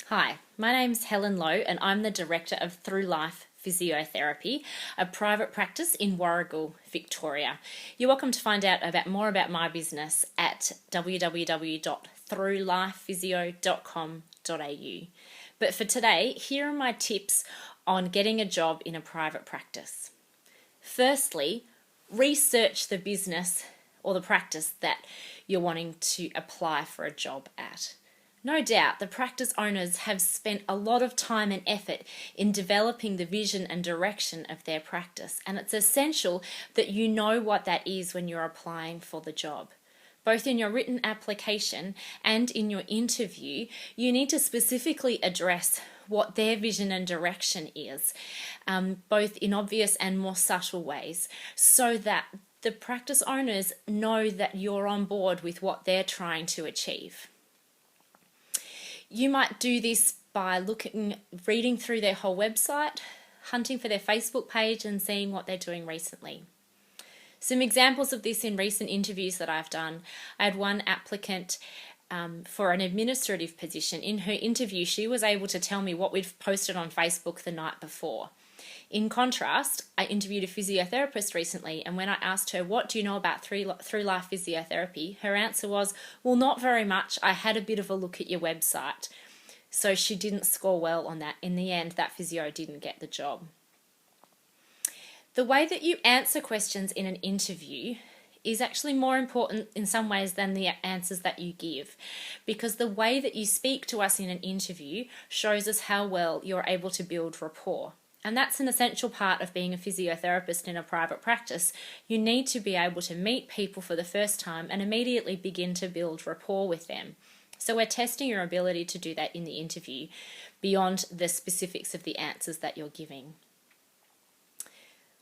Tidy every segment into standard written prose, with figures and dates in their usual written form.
Hi, my name's Helen Lowe and I'm the Director of Through Life Physiotherapy, a private practice in Warragul, Victoria. You're welcome to find out more about my business at www.throughlifephysio.com.au. But for today, here are my tips on getting a job in a private practice. Firstly, research the business or the practice that you're wanting to apply for a job at. No doubt, the practice owners have spent a lot of time and effort in developing the vision and direction of their practice, and it's essential that you know what that is when you're applying for the job. Both in your written application and in your interview, you need to specifically address what their vision and direction is, both in obvious and more subtle ways, so that the practice owners know that you're on board with what they're trying to achieve. You might do this by reading through their whole website, hunting for their Facebook page and seeing what they're doing recently. Some examples of this in recent interviews that I've done. I had one applicant for an administrative position. In her interview, she was able to tell me what we'd posted on Facebook the night before. In contrast, I interviewed a physiotherapist recently, and when I asked her, what do you know about Through Life Physiotherapy? Her answer was, well, not very much. I had a bit of a look at your website. So she didn't score well on that. In the end, that physio didn't get the job. The way that you answer questions in an interview is actually more important in some ways than the answers that you give, because the way that you speak to us in an interview shows us how well you're able to build rapport. And that's an essential part of being a physiotherapist in a private practice. You need to be able to meet people for the first time and immediately begin to build rapport with them. So we're testing your ability to do that in the interview beyond the specifics of the answers that you're giving.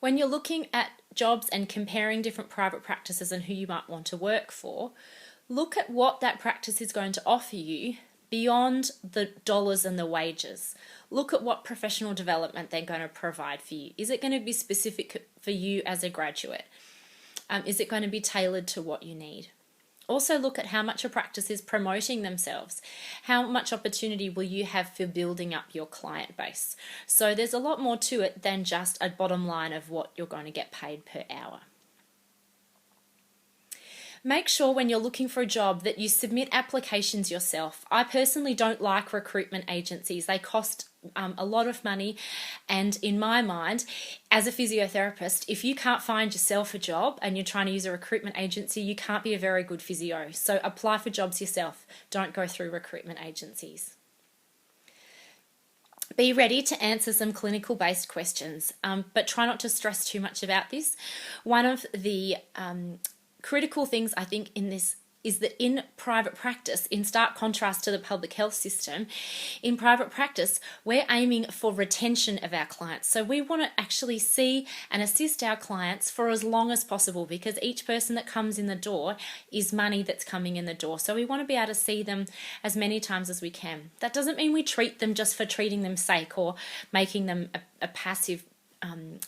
When you're looking at jobs and comparing different private practices and who you might want to work for, look at what that practice is going to offer you beyond the dollars and the wages. Look at what professional development they're going to provide for you. Is it going to be specific for you as a graduate? Is it going to be tailored to what you need? Also look at how much a practice is promoting themselves. How much opportunity will you have for building up your client base? So there's a lot more to it than just a bottom line of what you're going to get paid per hour. Make sure when you're looking for a job that you submit applications yourself. I personally don't like recruitment agencies. They cost a lot of money, and in my mind, as a physiotherapist, if you can't find yourself a job and you're trying to use a recruitment agency, you can't be a very good physio. So apply for jobs yourself. Don't go through recruitment agencies. Be ready to answer some clinical based questions, but try not to stress too much about this. One of the critical things I think in this is that in private practice, in stark contrast to the public health system, in private practice, we're aiming for retention of our clients. So we want to actually see and assist our clients for as long as possible, because each person that comes in the door is money that's coming in the door. So we want to be able to see them as many times as we can. That doesn't mean we treat them just for treating them sake or making them a passive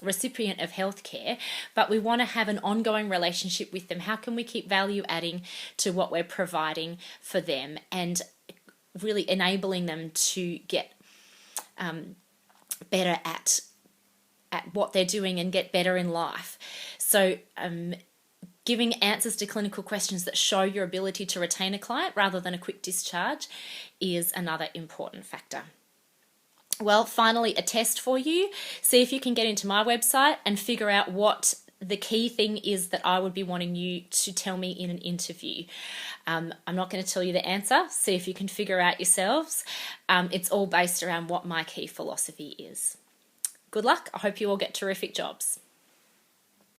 recipient of healthcare, but we want to have an ongoing relationship with them. How can we keep value adding to what we're providing for them and really enabling them to get better at what they're doing and get better in life? So giving answers to clinical questions that show your ability to retain a client rather than a quick discharge is another important factor. Well, finally, a test for you. See if you can get into my website and figure out what the key thing is that I would be wanting you to tell me in an interview. I'm not going to tell you the answer. See if you can figure out yourselves. It's all based around what my key philosophy is. Good luck. I hope you all get terrific jobs.